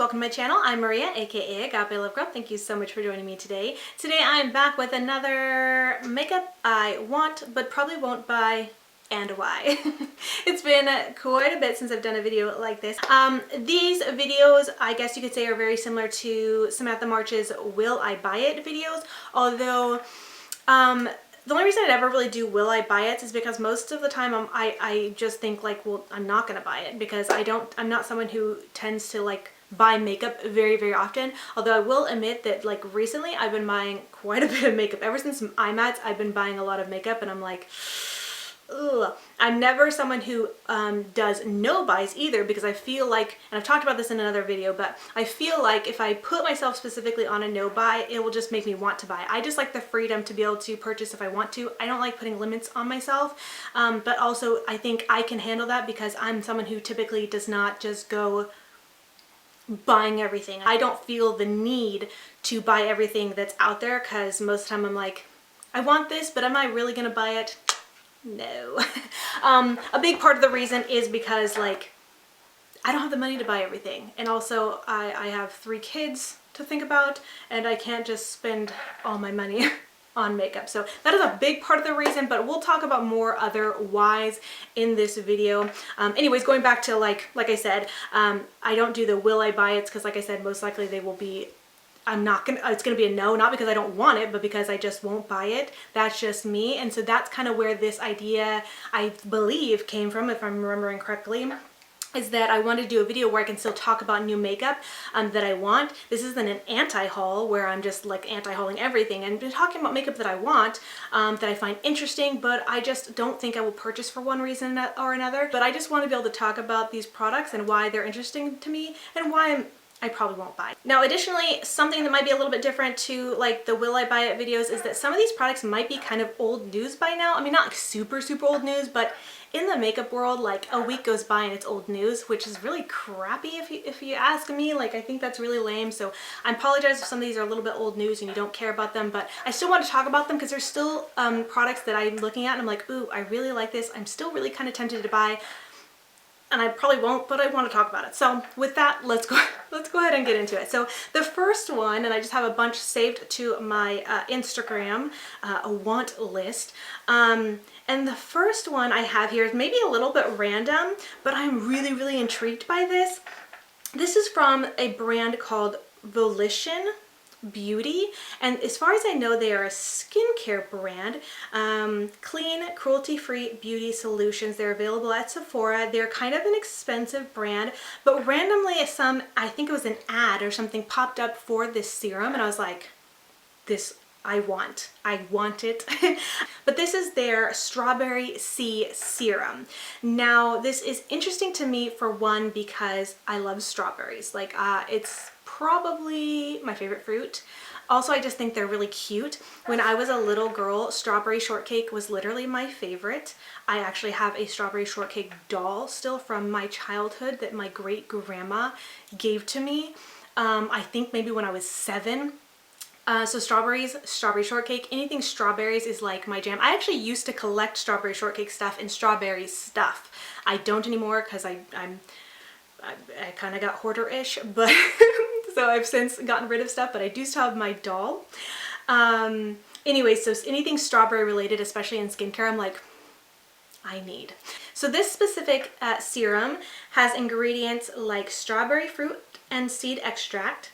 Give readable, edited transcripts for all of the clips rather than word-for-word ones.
welcome to my channel. I'm Maria, aka Agape Love Girl. Thank you so much for joining me today. Today I'm back with another makeup I want but probably won't buy and why. It's been quite a bit since I've done a video like this. These videos, I guess you could say, are very similar to Samantha March's Will I Buy It videos, although the only reason I'd ever really do Will I Buy It is because most of the time I just think like, well, I'm not gonna buy it because I'm not someone who tends to like buy makeup very often. Although I will admit that like recently I've been buying quite a bit of makeup. Ever since IMATs I've been buying a lot of makeup and I'm like, ugh. I'm never someone who does no buys either, because I feel like, and I've talked about this in another video, but I feel like if I put myself specifically on a no buy, it will just make me want to buy. I just like the freedom to be able to purchase if I want to. I don't like putting limits on myself, but also I think I can handle that because I'm someone who typically does not just go buying everything. I don't feel the need to buy everything that's out there because most of the time I'm like, I want this, but am I really gonna buy it? No. A big part of the reason is because like I don't have the money to buy everything, and also I have 3 kids to think about and I can't just spend all my money on makeup. So that is a big part of the reason, but we'll talk about more other whys in this video. Anyways, going back to like I said, I don't do the will I buy it because like I said, most likely they will be, it's gonna be a no, not because I don't want it, but because I just won't buy it. That's just me. And so that's kind of where this idea, I believe, came from, if I'm remembering correctly, is that I wanted to do a video where I can still talk about new makeup that I want. This isn't an anti-haul where I'm just like anti-hauling everything. I'm talking about makeup that I want, that I find interesting, but I just don't think I will purchase for one reason or another. But I just want to be able to talk about these products and why they're interesting to me and why I probably won't buy. Now additionally, something that might be a little bit different to like the Will I Buy It videos is that some of these products might be kind of old news by now. I mean, not like super old news, but in the makeup world, like a week goes by and it's old news, which is really crappy if you ask me. Like, I think that's really lame. So I apologize if some of these are a little bit old news and you don't care about them, but I still want to talk about them because there's still products that I'm looking at and I'm like, ooh, I really like this. I'm still really kind of tempted to buy. And I probably won't, but I want to talk about it. So with that, let's go ahead and get into it. So the first one, and I just have a bunch saved to my Instagram, a want list. And the first one I have here is maybe a little bit random, but I'm really intrigued by this. This is from a brand called Volition Beauty, and as far as I know, they are a skincare brand. Clean, cruelty-free beauty solutions. They're available at Sephora. They're kind of an expensive brand, but randomly I think it was an ad or something popped up for this serum and I was like, this I want it. But this is their Strawberry Sea Serum. Now this is interesting to me for one because I love strawberries. Like it's probably my favorite fruit. Also, I just think they're really cute. When I was a little girl, strawberry shortcake was literally my favorite. I actually have a strawberry shortcake doll still from my childhood that my great grandma gave to me. I think maybe when I was 7. So strawberries, strawberry shortcake, anything strawberries is like my jam. I actually used to collect strawberry shortcake stuff and strawberry stuff. I don't anymore because I kind of got hoarder-ish, but so I've since gotten rid of stuff, but I do still have my doll. Anyway, so anything strawberry related, especially in skincare, I'm like, I need. So this specific serum has ingredients like strawberry fruit and seed extract,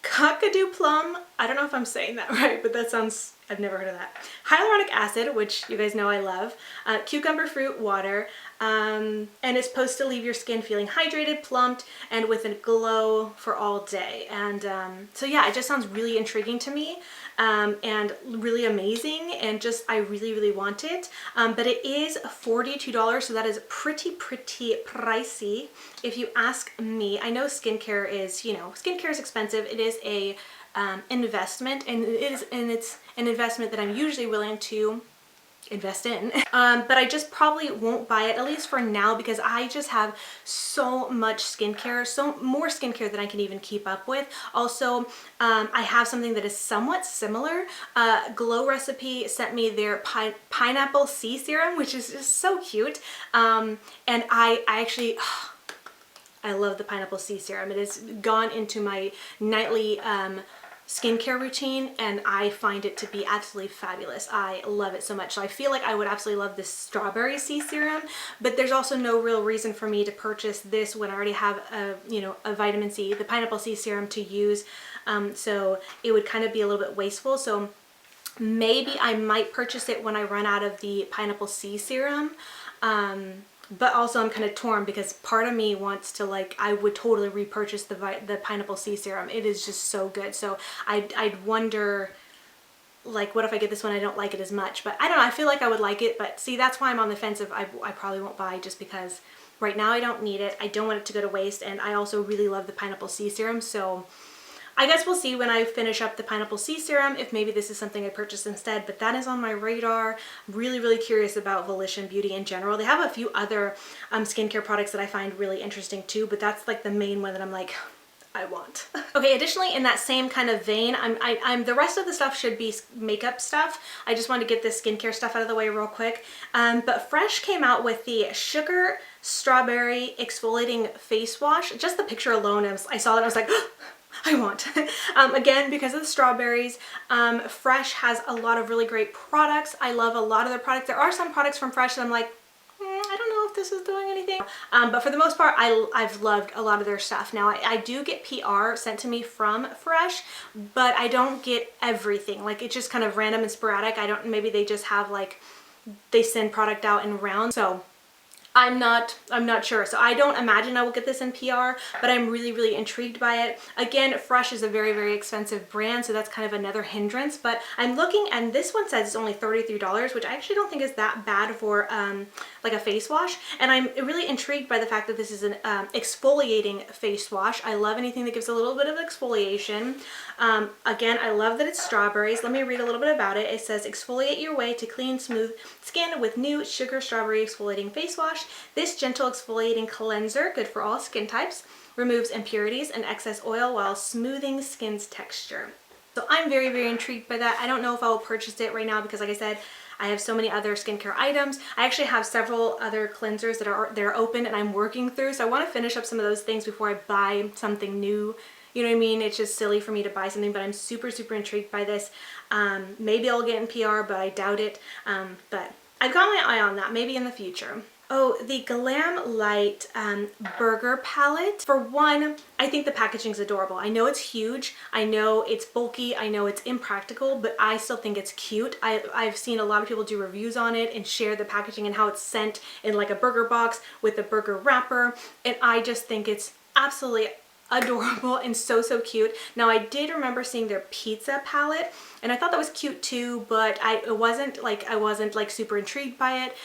cockadoo plum, I don't know if I'm saying that right, but that sounds, I've never heard of that. Hyaluronic acid, which you guys know I love, cucumber fruit water, and it's supposed to leave your skin feeling hydrated, plumped, and with a glow for all day. And so yeah, it just sounds really intriguing to me, and really amazing, and just I really want it. But it is $42, so that is pretty pricey if you ask me. I know skincare is, skincare is expensive. It is a investment, and it's an investment that I'm usually willing to invest in. But I just probably won't buy it, at least for now, because I just have so much skincare, so more skincare than I can even keep up with. Also, I have something that is somewhat similar. Glow Recipe sent me their pineapple sea serum, which is just so cute. And I actually I love the pineapple C serum. It has gone into my nightly skincare routine, and I find it to be absolutely fabulous. I love it so much. So I feel like I would absolutely love this strawberry C serum, but there's also no real reason for me to purchase this when I already have a vitamin C, the pineapple C serum to use. So it would kind of be a little bit wasteful. So maybe I might purchase it when I run out of the pineapple C serum. But also I'm kind of torn because part of me wants to, like, I would totally repurchase the pineapple C serum. It is just so good. So I'd wonder, like, what if I get this one, I don't like it as much. But I don't know, I feel like I would like it. But see, that's why I'm on the fence of I probably won't buy, just because right now I don't need it. I don't want it to go to waste. And I also really love the pineapple C serum. So I guess we'll see when I finish up the pineapple C serum if maybe this is something I purchase instead, but that is on my radar. I'm really, really curious about Volition Beauty in general. They have a few other skincare products that I find really interesting too, but that's like the main one that I'm like, I want. Okay, additionally, in that same kind of vein, the rest of the stuff should be makeup stuff. I just wanted to get this skincare stuff out of the way real quick. But Fresh came out with the Sugar Strawberry Exfoliating Face Wash. Just the picture alone, I saw that, I was like, I want. Again, because of the strawberries. Fresh has a lot of really great products. I love a lot of their products. There are some products from Fresh that I'm like, I don't know if this is doing anything. But for the most part, I've loved a lot of their stuff. Now, I do get PR sent to me from Fresh, but I don't get everything. Like, it's just kind of random and sporadic. Maybe they just have, like, they send product out in rounds. So I'm not sure. So I don't imagine I will get this in PR, but I'm really, really intrigued by it. Again, Fresh is a very, very expensive brand, so that's kind of another hindrance, but I'm looking, and this one says it's only $33, which I actually don't think is that bad for like a face wash. And I'm really intrigued by the fact that this is an exfoliating face wash. I love anything that gives a little bit of exfoliation. Again, I love that it's strawberries. Let me read a little bit about it. It says, exfoliate your way to clean, smooth skin with new Sugar Strawberry Exfoliating Face Wash. This gentle exfoliating cleanser, good for all skin types, removes impurities and excess oil while smoothing skin's texture. So I'm very, very intrigued by that. I don't know if I will purchase it right now because, like I said, I have so many other skincare items. I actually have several other cleansers that are open and I'm working through. So I want to finish up some of those things before I buy something new. You know what I mean? It's just silly for me to buy something, but I'm super, super intrigued by this. Maybe I'll get in PR, but I doubt it. But I've got my eye on that, maybe in the future. Oh, the Glam Light burger palette. For one, I think the packaging's adorable. I know it's huge, I know it's bulky, I know it's impractical, but I still think it's cute. I've seen a lot of people do reviews on it and share the packaging and how it's sent in like a burger box with a burger wrapper, and I just think it's absolutely adorable and so, so cute. Now, I did remember seeing their pizza palette and I thought that was cute too, but I wasn't like super intrigued by it.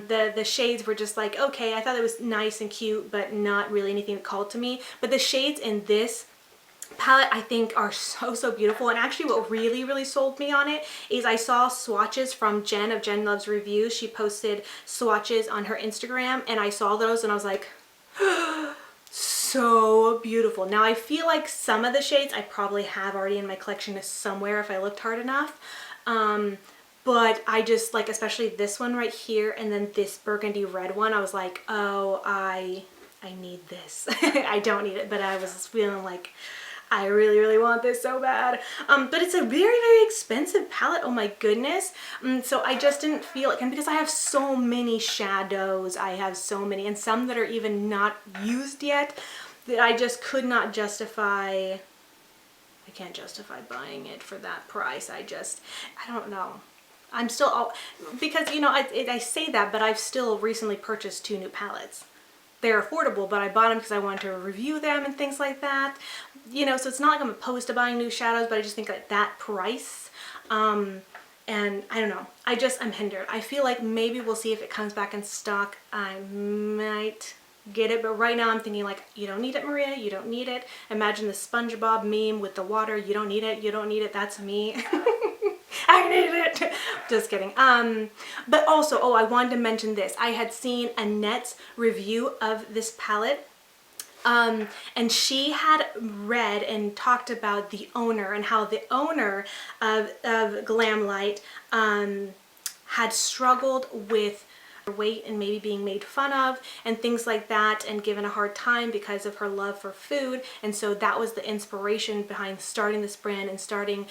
The shades were just like, okay, I thought it was nice and cute, but not really anything that called to me. But the shades in this palette I think are so, so beautiful. And actually what really, really sold me on it is I saw swatches from Jen of Jen Loves Reviews. She posted swatches on her Instagram and I saw those and I was like, so beautiful. Now I feel like some of the shades I probably have already in my collection somewhere if I looked hard enough. But I just like, especially this one right here and then this burgundy red one, I was like, oh, I need this. I don't need it, but I was feeling like I really, really want this so bad. But it's a very, very expensive palette. Oh my goodness. So I just didn't feel it. And because I have so many shadows, I have so many, and some that are even not used yet, that I just could not justify. I can't justify buying it for that price. I don't know. I'm still, because, you know, I say that, but I've still recently purchased 2 new palettes. They're affordable, but I bought them because I wanted to review them and things like that. You know, so it's not like I'm opposed to buying new shadows, but I just think at that price, and I don't know, I'm hindered. I feel like maybe we'll see if it comes back in stock. I might get it, but right now I'm thinking like, you don't need it, Maria, you don't need it. Imagine the SpongeBob meme with the water, you don't need it, you don't need it, that's me. I need it. Just kidding. But also, oh, I wanted to mention this. I had seen Annette's review of this palette. And she had read and talked about the owner and how the owner of Glam Light had struggled with weight and maybe being made fun of and things like that, and given a hard time because of her love for food. And so that was the inspiration behind starting this brand and starting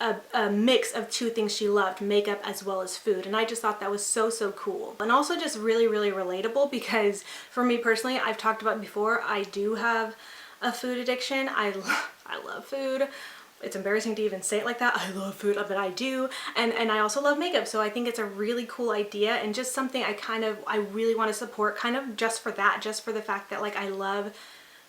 a mix of two things she loved, makeup as well as food. And I just thought that was so cool, and also just really relatable, because for me personally, I've talked about before, I do have a food addiction. I love food. It's embarrassing to even say it like that. I love food, but I do. And I also love makeup. So I think it's a really cool idea, and just something I really want to support, kind of just for that, just for the fact that like I love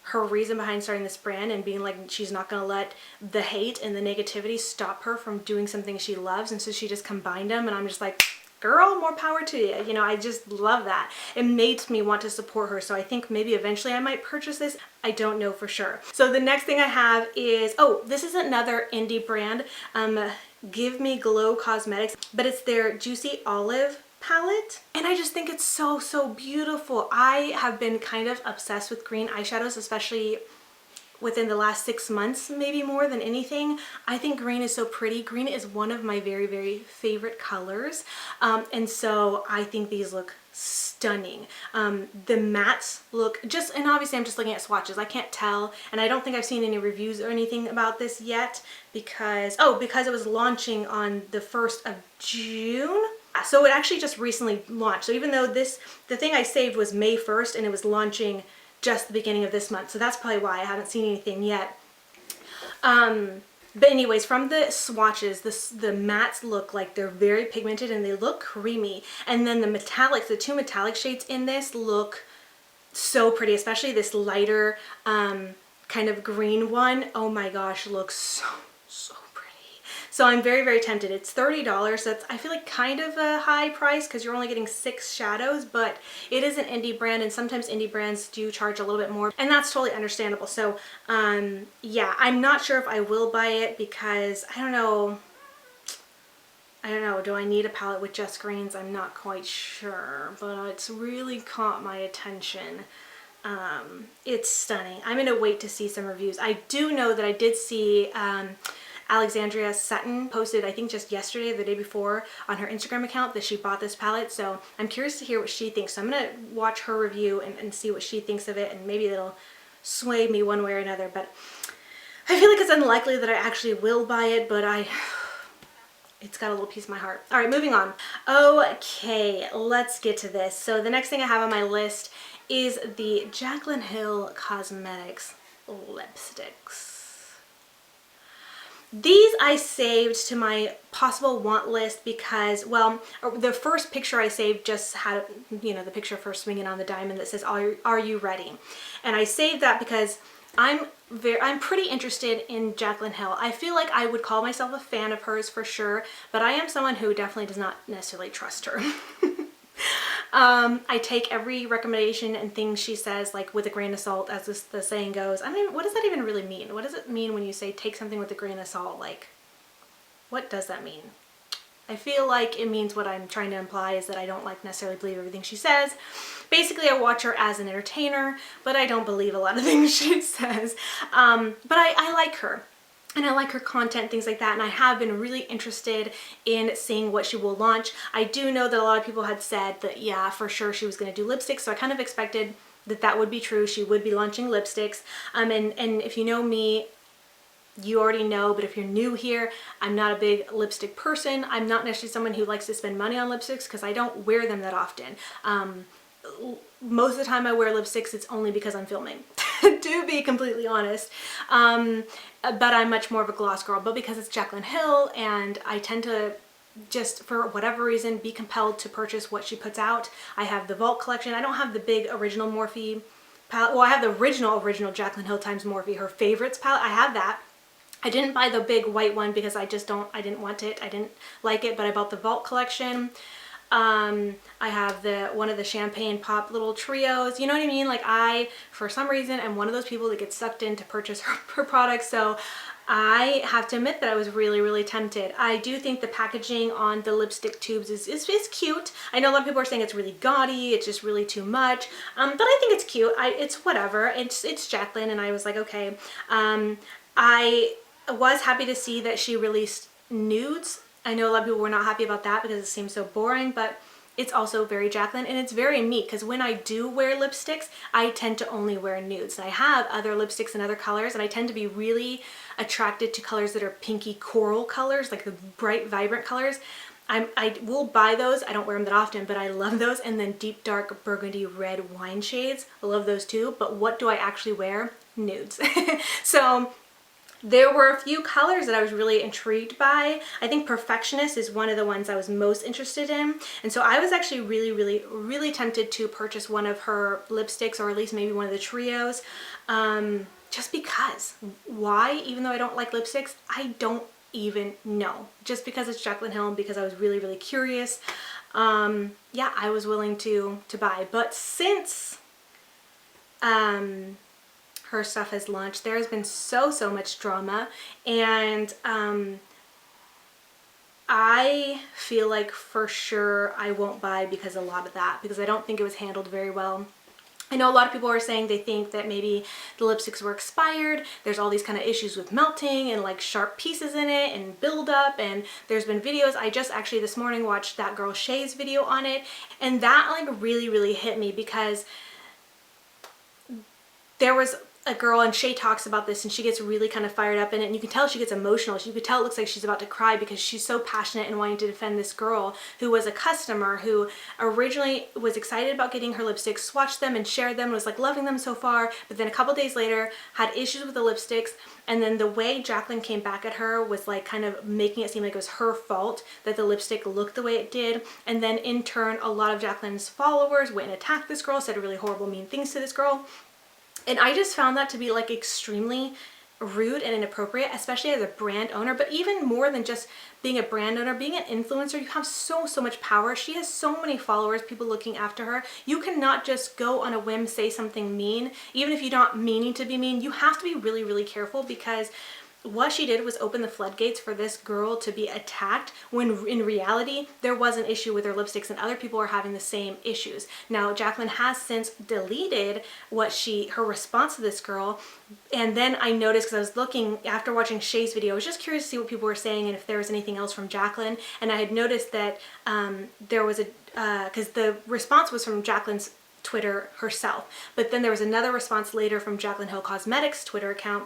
her reason behind starting this brand and being like, she's not gonna let the hate and the negativity stop her from doing something she loves. And so she just combined them, and I'm just like, girl, more power to you. You know, I just love that. It makes me want to support her. So I think maybe eventually I might purchase this. I don't know for sure. So the next thing I have is, oh, this is another indie brand, Give Me Glow Cosmetics, but it's their Juicy Olive palette, and I just think it's so beautiful. I have been kind of obsessed with green eyeshadows, especially within the last 6 months, maybe more than anything. I think green is so pretty. Green is one of my very favorite colors, and so I think these look stunning. The mattes look just, and obviously I'm just looking at swatches, I can't tell, and I don't think I've seen any reviews or anything about this yet, because it was launching on the 1st of June. So it actually just recently launched. So even though the thing I saved was May 1st and it was launching just the beginning of this month. So that's probably why I haven't seen anything yet. But anyways, from the swatches, the mattes look like they're very pigmented and they look creamy. And then the metallics, the two metallic shades in this look so pretty, especially this lighter kind of green one. Oh my gosh, looks so pretty. So I'm very tempted. It's $30. That's, I feel like, kind of a high price because you're only getting 6 shadows, but it is an indie brand, and sometimes indie brands do charge a little bit more, and that's totally understandable. So yeah, I'm not sure if I will buy it, because I don't know, do I need a palette with just greens? I'm not quite sure, but it's really caught my attention. It's stunning. I'm gonna wait to see some reviews. I do know that I did see Alexandria Sutton posted, I think just yesterday or the day before, on her Instagram account that she bought this palette. So I'm curious to hear what she thinks. So I'm gonna watch her review and see what she thinks of it, and maybe it'll sway me one way or another. But I feel like it's unlikely that I actually will buy it, but it's got a little piece of my heart. All right, moving on. Okay, let's get to this. So the next thing I have on my list is the Jaclyn Hill Cosmetics lipsticks. These I saved to my possible want list because, well, the first picture I saved just had, you know, the picture of her swinging on the diamond that says, are you ready? And I saved that because I'm pretty interested in Jaclyn Hill. I feel like I would call myself a fan of hers for sure, but I am someone who definitely does not necessarily trust her. I take every recommendation and thing she says like with a grain of salt, as the saying goes. I mean, what does that even really mean? What does it mean when you say take something with a grain of salt? Like, what does that mean? I feel like it means what I'm trying to imply is that I don't like necessarily believe everything she says. Basically, I watch her as an entertainer, but I don't believe a lot of things she says. But I like her. And I like her content, things like that, and I have been really interested in seeing what she will launch. I do know that a lot of people had said that, yeah, for sure she was going to do lipsticks, so I kind of expected that that would be true. She would be launching lipsticks. And if you know me, you already know, but if you're new here, I'm not a big lipstick person. I'm not necessarily someone who likes to spend money on lipsticks because I don't wear them that often. Most of the time I wear lipsticks, it's only because I'm filming, to be completely honest. But I'm much more of a gloss girl, but because it's Jaclyn Hill and I tend to just, for whatever reason, be compelled to purchase what she puts out. I have the Vault collection. I don't have the big original Morphe palette. Well, I have the original Jaclyn Hill times Morphe, her favorites palette. I have that. I didn't buy the big white one because I didn't want it. I didn't like it, but I bought the Vault collection. I have one of the champagne pop little trios, you know what I mean? Like, I, for some reason, am one of those people that gets sucked in to purchase her products, so I have to admit that I was really tempted. I do think the packaging on the lipstick tubes is cute. I know a lot of people are saying it's really gaudy, it's just really too much, but I think it's cute. It's whatever. It's Jaclyn, and I was like, okay. I was happy to see that she released nudes. I know a lot of people were not happy about that because it seems so boring, but it's also very Jaclyn, and it's very me, because when I do wear lipsticks, I tend to only wear nudes. And I have other lipsticks in other colors, and I tend to be really attracted to colors that are pinky coral colors, like the bright, vibrant colors. I will buy those. I don't wear them that often, but I love those. And then deep dark burgundy red wine shades. I love those too. But what do I actually wear? Nudes. So there were a few colors that I was really intrigued by. I think Perfectionist is one of the ones I was most interested in. And so I was actually really tempted to purchase one of her lipsticks, or at least maybe one of the trios. Just because. Why? Even though I don't like lipsticks, I don't even know. Just because it's Jaclyn Hill and because I was really curious. Yeah, I was willing to buy. But since her stuff has launched, there has been so much drama, and I feel like for sure I won't buy because of a lot of that, because I don't think it was handled very well. I know a lot of people are saying they think that maybe the lipsticks were expired. There's all these kind of issues with melting and like sharp pieces in it and buildup, and there's been videos. I just actually this morning watched That Girl Shay's video on it, and that like really hit me, because there was a girl, and Shay talks about this, and she gets really kind of fired up in it, and you can tell she gets emotional. You could tell it looks like she's about to cry, because she's so passionate and wanting to defend this girl who was a customer who originally was excited about getting her lipsticks, swatched them and shared them, was like loving them so far, but then a couple days later had issues with the lipsticks. And then the way Jaclyn came back at her was like kind of making it seem like it was her fault that the lipstick looked the way it did. And then in turn, a lot of Jaclyn's followers went and attacked this girl, said really horrible, mean things to this girl. And I just found that to be like extremely rude and inappropriate, especially as a brand owner. But even more than just being a brand owner, being an influencer, you have so much power. She has so many followers, people looking after her. You cannot just go on a whim, say something mean, even if you're not meaning to be mean. You have to be really careful, because what she did was open the floodgates for this girl to be attacked, when in reality there was an issue with her lipsticks and other people are having the same issues. Now Jaclyn has since deleted her response to this girl, and then I noticed, because I was looking after watching Shay's video, I was just curious to see what people were saying and if there was anything else from Jaclyn, and I had noticed that there was because the response was from Jaclyn's Twitter herself, but then there was another response later from Jaclyn Hill Cosmetics Twitter account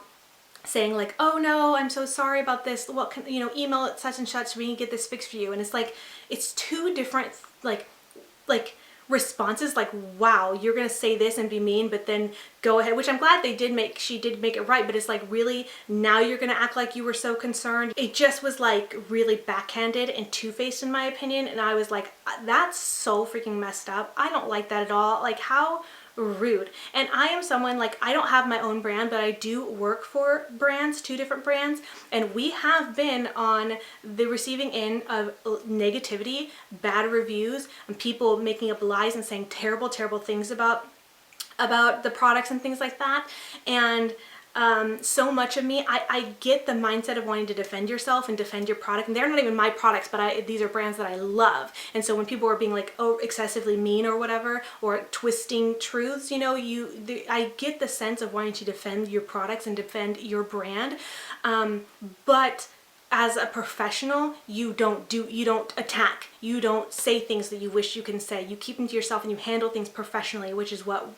saying like, oh no, I'm so sorry about this, what can, email it such and such, we can get this fixed for you. And it's like, it's two different like responses, like, wow, you're gonna say this and be mean, but then go ahead, which I'm glad she did make it right, but it's like, really, now you're gonna act like you were so concerned. It just was like really backhanded and two-faced in my opinion, and I was like, that's so freaking messed up. I don't like that at all. Like, how rude. And I am someone, like, I don't have my own brand, but I do work for brands, 2 different brands, and we have been on the receiving end of negativity, bad reviews, and people making up lies and saying terrible things about the products and things like that. And so much of me, I get the mindset of wanting to defend yourself and defend your product, and they're not even my products, but these are brands that I love. And so when people are being like, oh, excessively mean or whatever, or twisting truths, I get the sense of wanting to defend your products and defend your brand, but as a professional, you don't attack, you don't say things that you wish you can say, you keep them to yourself and you handle things professionally, which is what,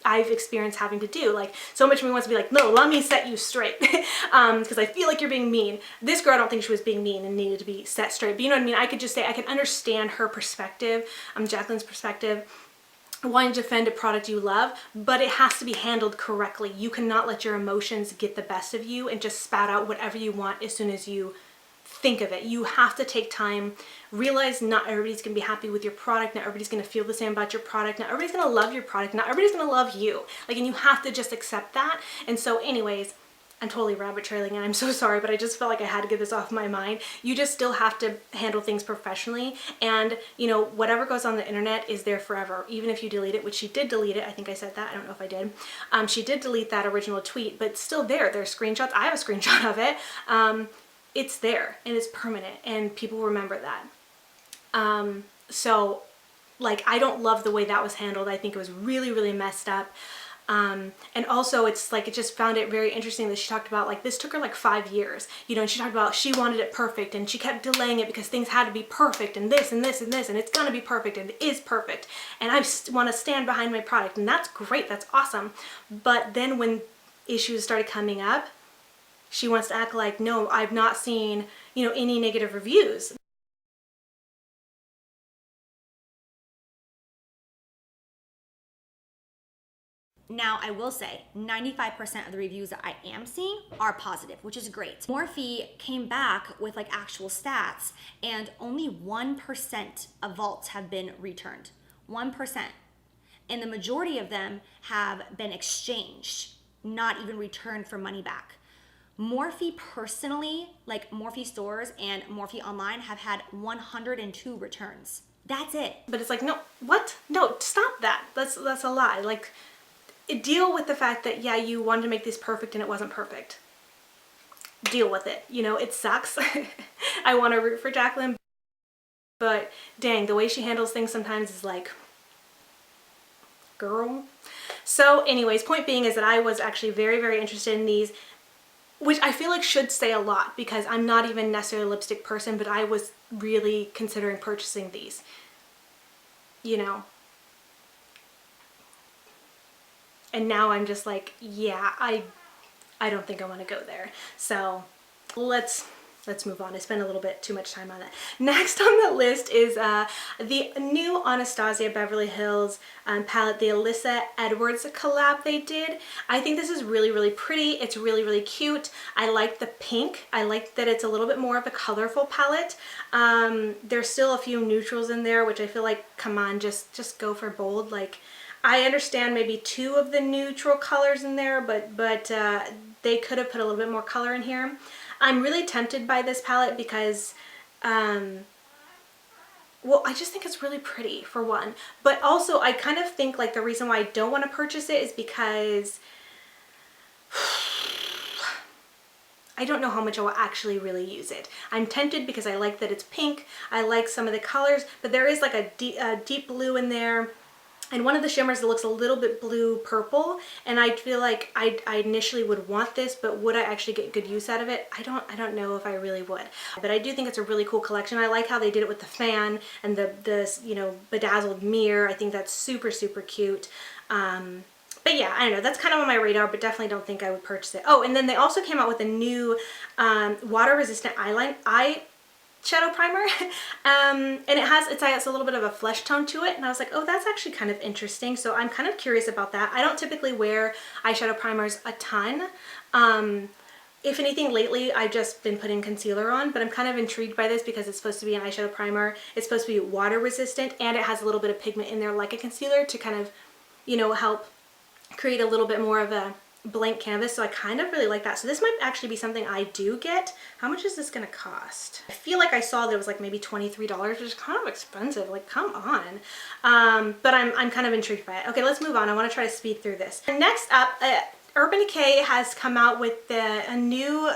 I've experienced having to do. Like, so much of me wants to be like, no, let me set you straight, because I feel like you're being mean. This girl, I don't think she was being mean and needed to be set straight, but you know what I mean? I could just say, I can understand her perspective, Jaclyn's perspective, wanting to defend a product you love, but it has to be handled correctly. You cannot let your emotions get the best of you and just spout out whatever you want as soon as you think of it. You have to take time, realize not everybody's gonna be happy with your product, not everybody's gonna feel the same about your product, not everybody's gonna love your product, not everybody's gonna love you. Like, and you have to just accept that. And so anyways, I'm totally rabbit trailing and I'm so sorry, but I just felt like I had to get this off my mind. You just still have to handle things professionally, and whatever goes on the internet is there forever, even if you delete it, which she did delete it. I think I said that, I don't know if I did. She did delete that original tweet, but it's still there. There's screenshots. I have a screenshot of it. It's there and it's permanent and people remember that. So like, I don't love the way that was handled. I think it was really messed up. And also it's like, it just found it very interesting that she talked about like, this took her like 5 years, you know, and she talked about she wanted it perfect and she kept delaying it because things had to be perfect and this and this and this, and it's gonna be perfect and it is perfect. And I want to stand behind my product, and that's great, that's awesome. But then when issues started coming up, she wants to act like, no, I've not seen, you know, any negative reviews. Now, I will say 95% of the reviews that I am seeing are positive, which is great. Morphe came back with like actual stats, and only 1% of vaults have been returned. 1%. And the majority of them have been exchanged, not even returned for money back. Morphe personally, like Morphe stores and Morphe online, have had 102 returns. That's it. But it's like, no, what? No, stop that. That's a lie. Like, deal with the fact that, yeah, you wanted to make this perfect and it wasn't perfect. Deal with it. You know, it sucks. I want to root for Jacqueline, but dang, the way she handles things sometimes is like, girl. So anyways, point being is that I was actually very, very interested in these, which I feel like should say a lot because I'm not even necessarily a lipstick person, but I was really considering purchasing these, you know. And now I'm just like, yeah, I don't think I want to go there. So let's move on. I spent a little bit too much time on it. Next on the list is the new Anastasia Beverly Hills palette, the Alyssa Edwards collab they did. I think this is really, really pretty. It's really, really cute. I like the pink. I like that it's a little bit more of a colorful palette. There's still a few neutrals in there, which I feel like, come on, just go for bold. Like, I understand maybe 2 of the neutral colors in there, but they could have put a little bit more color in here. I'm really tempted by this palette because, well, I just think it's really pretty, for one. But also, I kind of think like the reason why I don't want to purchase it is because I don't know how much I will actually really use it. I'm tempted because I like that it's pink. I like some of the colors, but there is like a deep blue in there. And one of the shimmers that looks a little bit blue purple, and I feel like I initially would want this, but would I actually get good use out of it? I don't know if I really would. But I do think it's a really cool collection. I like how they did it with the fan and the you know, bedazzled mirror. I think that's super, super cute. But yeah, I don't know, that's kind of on my radar, but definitely don't think I would purchase it. Oh, and then they also came out with a new water resistant shadow primer, and it has a little bit of a flesh tone to it, and I was like, oh, that's actually kind of interesting. So I'm kind of curious about that. I don't typically wear eyeshadow primers a ton. If anything, lately I've just been putting concealer on, but I'm kind of intrigued by this because it's supposed to be an eyeshadow primer. It's supposed to be water resistant, and it has a little bit of pigment in there like a concealer to kind of, you know, help create a little bit more of a blank canvas. So I kind of really like that. So this might actually be something I do get. How much is this gonna cost? I feel like I saw that it was like maybe $23, which is kind of expensive. Like, come on. But I'm kind of intrigued by it. Okay, let's move on. I want to try to speed through this. And next up, Urban Decay has come out with a new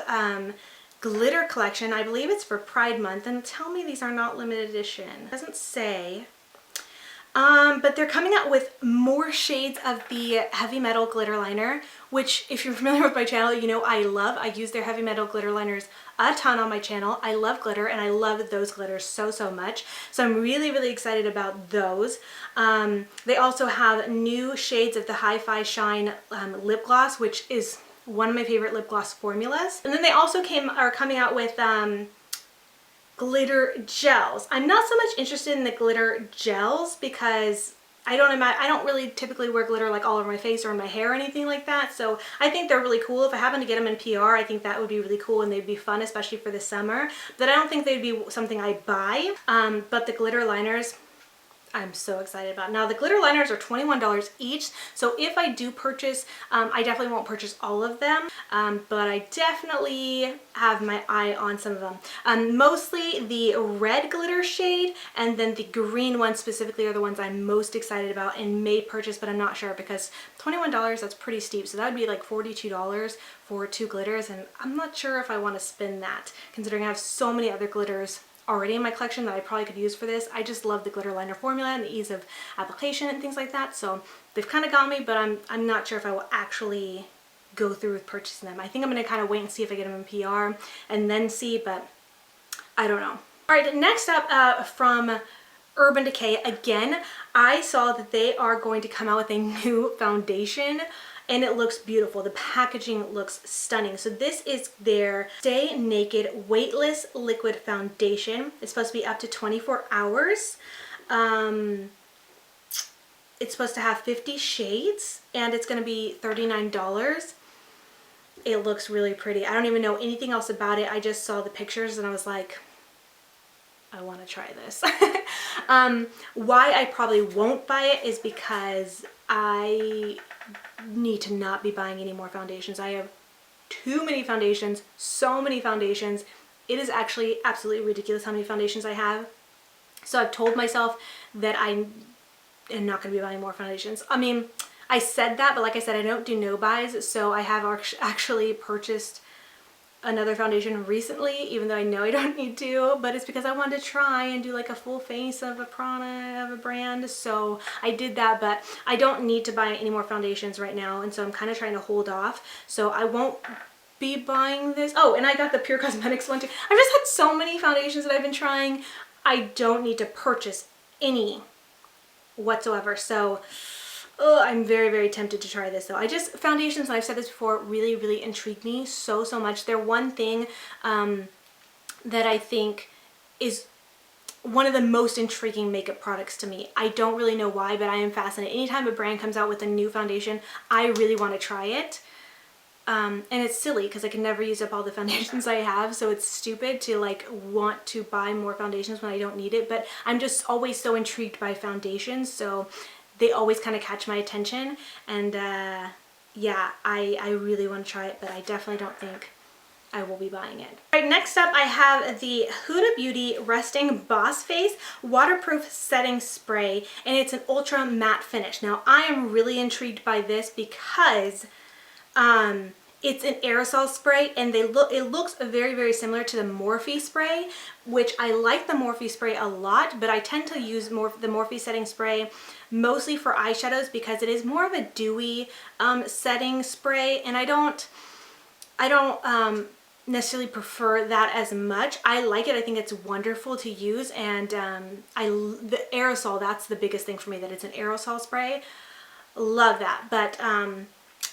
glitter collection. I believe it's for Pride Month, and tell me these are not limited edition. It doesn't say. But they're coming out with more shades of the Heavy Metal glitter liner, which, if you're familiar with my channel, you know I love. I use their Heavy Metal glitter liners a ton on my channel. I love glitter, and I love those glitters so, so much. So I'm really, really excited about those. They also have new shades of the Hi-Fi Shine lip gloss, which is one of my favorite lip gloss formulas. And then they also are coming out with glitter gels. I'm not so much interested in the glitter gels because I don't really typically wear glitter like all over my face or in my hair or anything like that. So I think they're really cool. If I happen to get them in PR, I think that would be really cool and they'd be fun, especially for the summer. But I don't think they'd be something I buy. But the glitter liners, I'm so excited about. Now the glitter liners are $21 each, so if I do purchase, I definitely won't purchase all of them, but I definitely have my eye on some of them. Mostly the red glitter shade and then the green ones specifically are the ones I'm most excited about and may purchase, but I'm not sure because $21, that's pretty steep, so that would be like $42 for 2 glitters, and I'm not sure if I want to spend that considering I have so many other glitters already in my collection that I probably could use for this. I just love the glitter liner formula and the ease of application and things like that. So they've kind of got me, but I'm not sure if I will actually go through with purchasing them. I think I'm going to kind of wait and see if I get them in PR and then see, but I don't know. All right, next up from Urban Decay. Again, I saw that they are going to come out with a new foundation and it looks beautiful. The packaging looks stunning. So this is their Stay Naked Weightless Liquid Foundation. It's supposed to be up to 24 hours. It's supposed to have 50 shades and it's going to be $39. It looks really pretty. I don't even know anything else about it. I just saw the pictures and I was like, I want to try this. Why I probably won't buy it is because I need to not be buying any more foundations. I have too many foundations, so many foundations. It is actually absolutely ridiculous how many foundations I have. So I've told myself that I am not going to be buying more foundations. I mean, I said that, but like I said, I don't do no buys, so I have actually purchased another foundation recently, even though I know I don't need to, but it's because I wanted to try and do like a full face of a product, of a brand, so I did that, but I don't need to buy any more foundations right now, and so I'm kind of trying to hold off, so I won't be buying this. Oh, and I got the Pure Cosmetics one too. I've just had so many foundations that I've been trying. I don't need to purchase any whatsoever, so I'm very, very tempted to try this though. Foundations, and I've said this before, really, really intrigue me so much. They're one thing that I think is one of the most intriguing makeup products to me. I don't really know why, but I am fascinated. Anytime a brand comes out with a new foundation, I really want to try it. And it's silly because I can never use up all the foundations I have, so it's stupid to like want to buy more foundations when I don't need it, but I'm just always so intrigued by foundations, so they always kind of catch my attention, and yeah, I really want to try it, but I definitely don't think I will be buying it. All right, next up I have the Huda Beauty Resting Boss Face Waterproof Setting Spray, and it's an ultra matte finish. Now I am really intrigued by this because it's an aerosol spray, and it looks very, very similar to the Morphe spray, which I like the Morphe spray a lot, but I tend to use the Morphe setting spray mostly for eyeshadows because it is more of a dewy setting spray, and I don't necessarily prefer that as much. I like it. I think it's wonderful to use, and the aerosol, that's the biggest thing for me, that it's an aerosol spray. Love that, but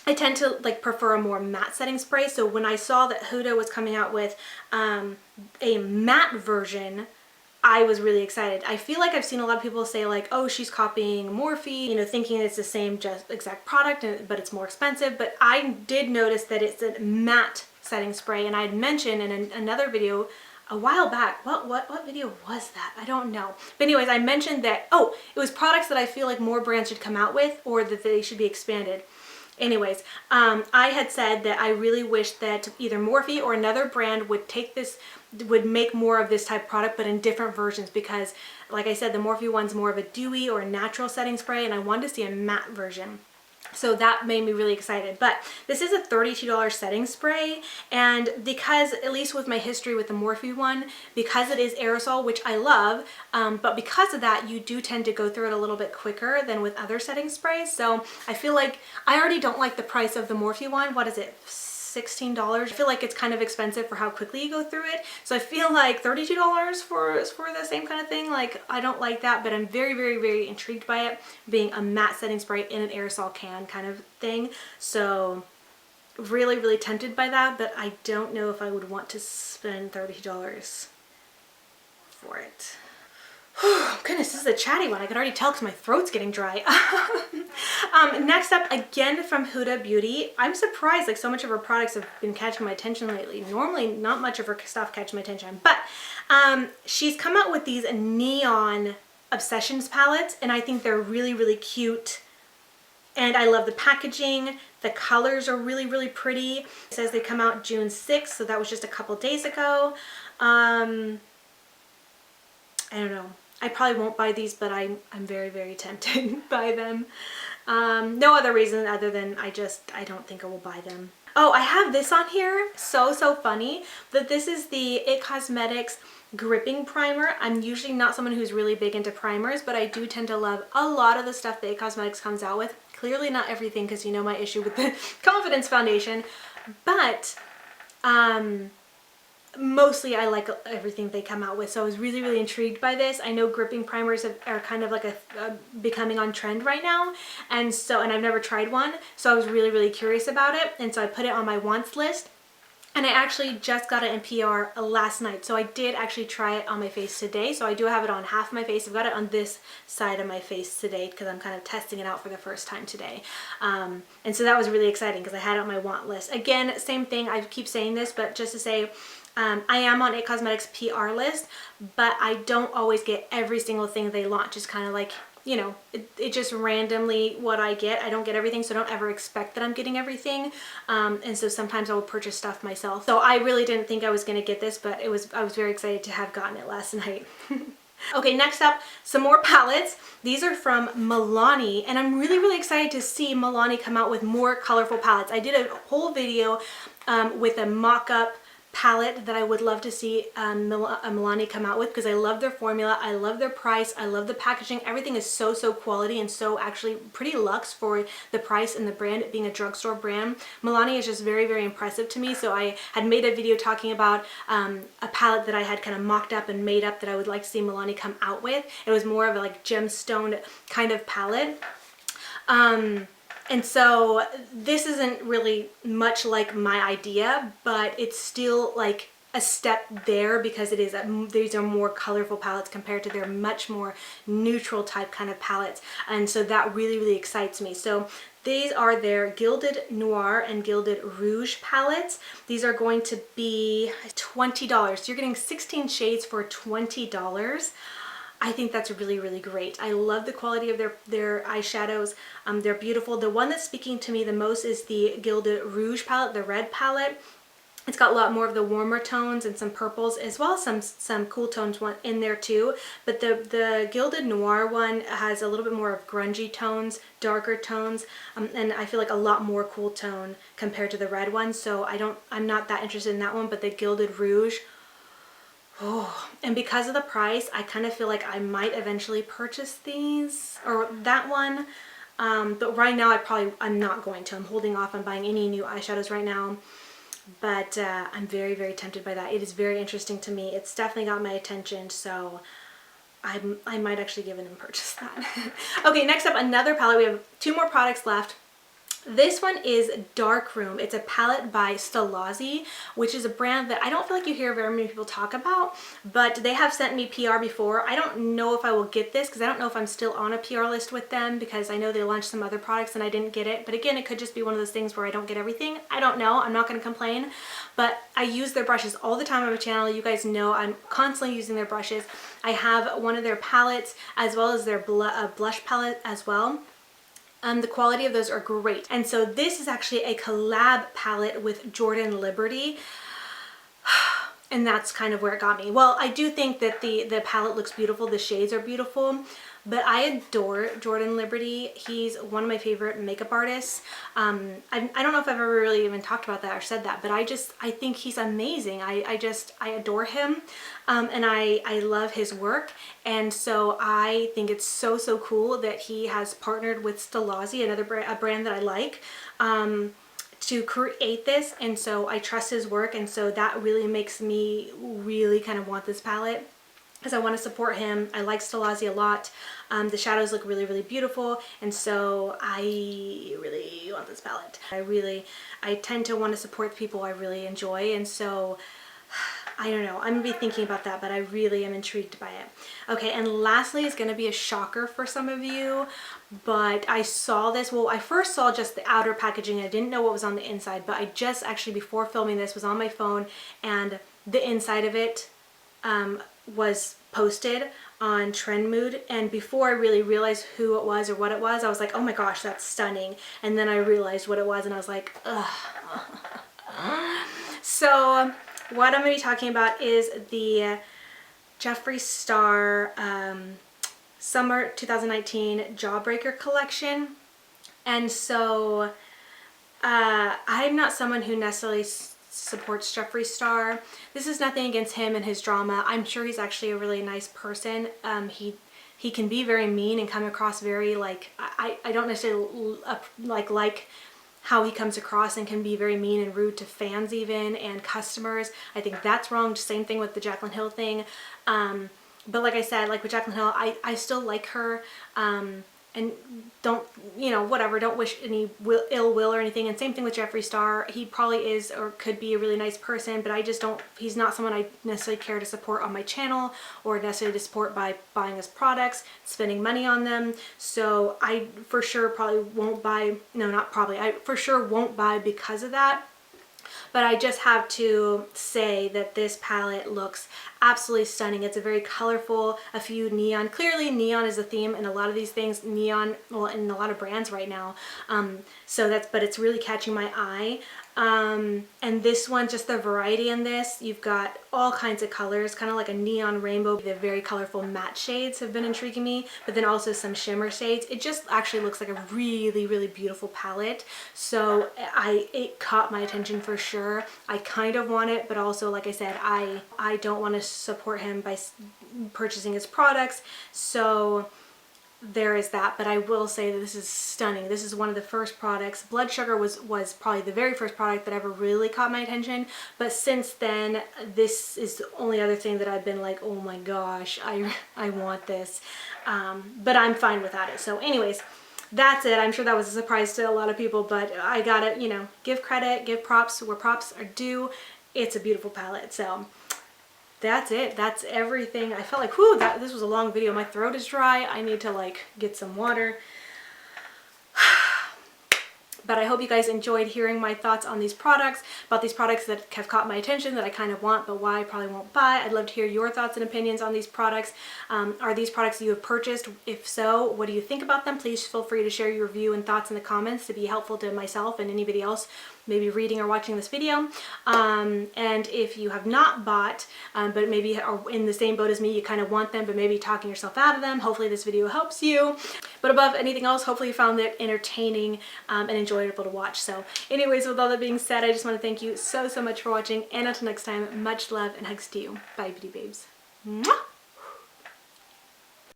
I tend to like prefer a more matte setting spray. So when I saw that Huda was coming out with a matte version, I was really excited. I feel like I've seen a lot of people say like, oh, she's copying Morphe, you know, thinking it's the same just exact product, but it's more expensive. But I did notice that it's a matte setting spray, and I had mentioned in another video a while back, what video was that? I don't know. But anyways, I mentioned that, oh, it was products that I feel like more brands should come out with, or that they should be expanded. Anyways, I had said that I really wish that either Morphe or another brand would make more of this type of product, but in different versions, because like I said, the Morphe one's more of a dewy or a natural setting spray, and I wanted to see a matte version. So that made me really excited. But this is a $32 setting spray, and because, at least with my history with the Morphe one, because it is aerosol, which I love, but because of that, you do tend to go through it a little bit quicker than with other setting sprays. So I feel like I already don't like the price of the Morphe one. What is it? $16. I feel like it's kind of expensive for how quickly you go through it. So I feel like $32 for the same kind of thing, like I don't like that, but I'm very, very, very intrigued by it being a matte setting spray in an aerosol can kind of thing. So really, really tempted by that, but I don't know if I would want to spend $32 for it. Goodness, this is a chatty one. I can already tell because my throat's getting dry. Next up, again from Huda Beauty. I'm surprised, like so much of her products have been catching my attention lately. Normally, not much of her stuff catches my attention, but she's come out with these neon Obsessions palettes, and I think they're really, really cute. And I love the packaging. The colors are really, really pretty. It says they come out June 6th, so that was just a couple days ago. I don't know. I probably won't buy these, but I'm very, very tempted by them. No other reason other than I don't think I will buy them. Oh, I have this on here. So funny that this is the It Cosmetics gripping primer. I'm usually not someone who's really big into primers, but I do tend to love a lot of the stuff that It Cosmetics comes out with. Clearly not everything, because you know my issue with the Confidence Foundation, but mostly I like everything they come out with. So I was really intrigued by this. I know gripping primers are kind of like a becoming on trend right now, and I've never tried one, so I was really curious about it, and so I put it on my wants list. And I actually just got it in PR last night. So I did actually try it on my face today. So I do have it on half my face. I've got it on this side of my face today because I'm kind of testing it out for the first time today. And so that was really exciting because I had it on my want list. Again, same thing. I keep saying this, but just to say, I am on It Cosmetics PR list, but I don't always get every single thing they launch. It's kind of like, you know, it just randomly what I get. I don't get everything, so don't ever expect that I'm getting everything. And so sometimes I will purchase stuff myself. So I really didn't think I was going to get this, but I was very excited to have gotten it last night. Okay, next up, some more palettes. These are from Milani, and I'm really excited to see Milani come out with more colorful palettes. I did a whole video with a mock-up palette that I would love to see Milani come out with, because I love their formula, I love their price, I love the packaging. Everything is so quality and so actually pretty luxe for the price and the brand, it being a drugstore brand. Milani is just very impressive to me. So I had made a video talking about a palette that I had kind of mocked up and made up that I would like to see Milani come out with. It was more of a like gemstone kind of palette. And so this isn't really much like my idea, but it's still like a step there, because it is these are more colorful palettes compared to their much more neutral type kind of palettes. And so that really excites me. So these are their Gilded Noir and Gilded Rouge palettes. These are going to be $20. So you're getting 16 shades for $20. I think that's really great. I love the quality of their eyeshadows. They're beautiful. The one that's speaking to me the most is the Gilded Rouge palette, the red palette. It's got a lot more of the warmer tones and some purples, as well as some cool tones in there too. But the Gilded Noir one has a little bit more of grungy tones, darker tones, and I feel like a lot more cool tone compared to the red one. So I'm not that interested in that one, but the Gilded Rouge, oh, and because of the price, I kind of feel like I might eventually purchase these, or that one. But right now I'm not going to. I'm holding off on buying any new eyeshadows right now. But I'm very tempted by that. It is very interesting to me. It's definitely got my attention, so I might actually give it and purchase that. Okay, next up, another palette. We have 2 more products left. This one is Dark Room. It's a palette by Stilazzi, which is a brand that I don't feel like you hear very many people talk about, but they have sent me PR before. I don't know if I will get this, because I don't know if I'm still on a PR list with them, because I know they launched some other products and I didn't get it. But again, it could just be one of those things where I don't get everything. I don't know. I'm not going to complain. But I use their brushes all the time on my channel. You guys know I'm constantly using their brushes. I have one of their palettes as well as their blush palette as well. The quality of those are great. And so this is actually a collab palette with Jordan Liberty. And that's kind of where it got me. Well, I do think that the palette looks beautiful. The shades are beautiful. But I adore Jordan Liberty. He's one of my favorite makeup artists. I don't know if I've ever really even talked about that or said that, but I think he's amazing. I adore him. And I love his work. And so I think it's so cool that he has partnered with Stilazzi, a brand that I like, to create this. And so I trust his work. And so that really makes me really kind of want this palette, because I want to support him. I like Stilazzi a lot. The shadows look really beautiful, and so I really want this palette. I tend to want to support people I really enjoy, and so I don't know. I'm going to be thinking about that, but I really am intrigued by it. Okay, and lastly, it's going to be a shocker for some of you, but I saw this. Well, I first saw just the outer packaging. I didn't know what was on the inside, but I just actually, before filming this, was on my phone, and the inside of it was posted on Trend Mood, and before I really realized who it was or what it was, I was like, oh my gosh, that's stunning. And then I realized what it was, and I was like, ugh. So what I'm going to be talking about is the Jeffree Star Summer 2019 Jawbreaker collection. And so I'm not someone who necessarily supports Jeffree Star. This is nothing against him and his drama. I'm sure he's actually a really nice person. He can be very mean and come across very like, I don't necessarily like how he comes across, and can be very mean and rude to fans even and customers. I think that's wrong. Same thing with the Jaclyn Hill thing. But like I said, like with Jaclyn Hill, I still like her. And don't, you know, whatever, don't wish any ill will or anything. And same thing with Jeffree Star. He probably is or could be a really nice person, but I just don't, he's not someone I necessarily care to support on my channel, or necessarily to support by buying his products, spending money on them. So I for sure probably won't buy, no, not probably, I for sure won't buy because of that. But I just have to say that this palette looks absolutely stunning. It's a very colorful, a few neon. Clearly neon is a theme in a lot of these things, neon, well, in a lot of brands right now. But it's really catching my eye. And this one, just the variety in this, you've got all kinds of colors, kind of like a neon rainbow. The very colorful matte shades have been intriguing me, but then also some shimmer shades. It just actually looks like a really, really beautiful palette. So it caught my attention for sure. I kind of want it, but also, like I said, I don't want to support him by purchasing his products. So there is that, but I will say that this is stunning. This is one of the first products. Blood Sugar was probably the very first product that ever really caught my attention, but since then this is the only other thing that I've been like, oh my gosh, I want this. But I'm fine without it. So anyways, that's it. I'm sure that was a surprise to a lot of people, but I gotta, you know, give credit, give props where props are due. It's a beautiful palette. So that's it. That's everything. I felt like, whew, this was a long video. My throat is dry. I need to like get some water. But I hope you guys enjoyed hearing my thoughts on these products, about these products that have caught my attention, that I kind of want, but why I probably won't buy. I'd love to hear your thoughts and opinions on these products. Are these products you have purchased? If so, what do you think about them? Please feel free to share your review and thoughts in the comments to be helpful to myself and anybody else maybe reading or watching this video. And if you have not bought, but maybe are in the same boat as me, you kind of want them, but maybe talking yourself out of them, hopefully this video helps you. But above anything else, hopefully you found it entertaining and enjoyable to watch. So anyways, with all that being said, I just want to thank you so much for watching, and until next time, much love and hugs to you. Bye, beauty babes. Mwah!